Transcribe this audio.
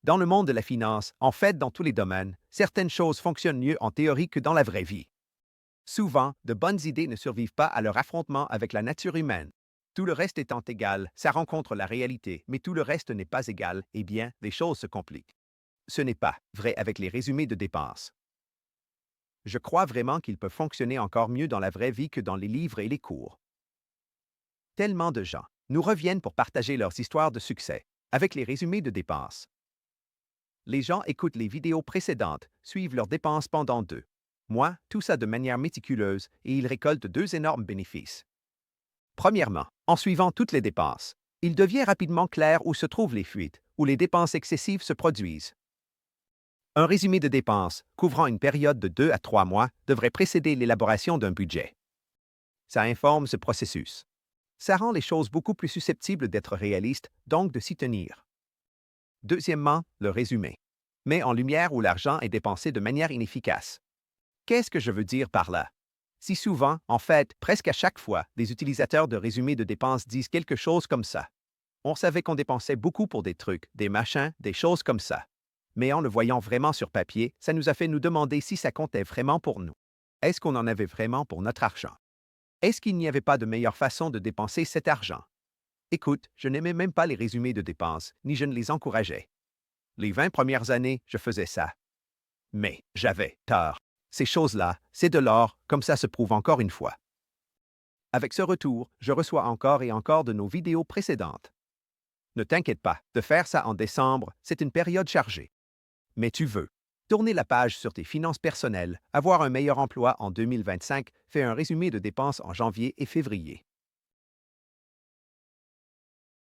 Dans le monde de la finance, en fait dans tous les domaines, certaines choses fonctionnent mieux en théorie que dans la vraie vie. Souvent, de bonnes idées ne survivent pas à leur affrontement avec la nature humaine. Tout le reste étant égal, ça rencontre la réalité, mais tout le reste n'est pas égal, eh bien, les choses se compliquent. Ce n'est pas vrai avec les résumés de dépenses. Je crois vraiment qu'ils peuvent fonctionner encore mieux dans la vraie vie que dans les livres et les cours. Tellement de gens nous reviennent pour partager leurs histoires de succès avec les résumés de dépenses. Les gens écoutent les vidéos précédentes, suivent leurs dépenses pendant 2 mois, tout ça de manière méticuleuse, et ils récoltent 2 énormes bénéfices. Premièrement, en suivant toutes les dépenses, il devient rapidement clair où se trouvent les fuites, où les dépenses excessives se produisent. Un résumé de dépenses, couvrant une période de 2 à 3 mois, devrait précéder l'élaboration d'un budget. Ça informe ce processus. Ça rend les choses beaucoup plus susceptibles d'être réalistes, donc de s'y tenir. Deuxièmement, le résumé met en lumière où l'argent est dépensé de manière inefficace. Qu'est-ce que je veux dire par là? Si souvent, en fait, presque à chaque fois, les utilisateurs de résumés de dépenses disent quelque chose comme ça. On savait qu'on dépensait beaucoup pour des trucs, des machins, des choses comme ça. Mais en le voyant vraiment sur papier, ça nous a fait nous demander si ça comptait vraiment pour nous. Est-ce qu'on en avait vraiment pour notre argent? Est-ce qu'il n'y avait pas de meilleure façon de dépenser cet argent? Écoute, je n'aimais même pas les résumés de dépenses, ni je ne les encourageais. Les 20 premières années, je faisais ça. Mais j'avais tort. Ces choses-là, c'est de l'or, comme ça se prouve encore une fois. Avec ce retour, je reçois encore et encore de nos vidéos précédentes. Ne t'inquiète pas, de faire ça en décembre, c'est une période chargée. Mais tu veux tourner la page sur tes finances personnelles, avoir un meilleur emploi en 2025, fais un résumé de dépenses en janvier et février.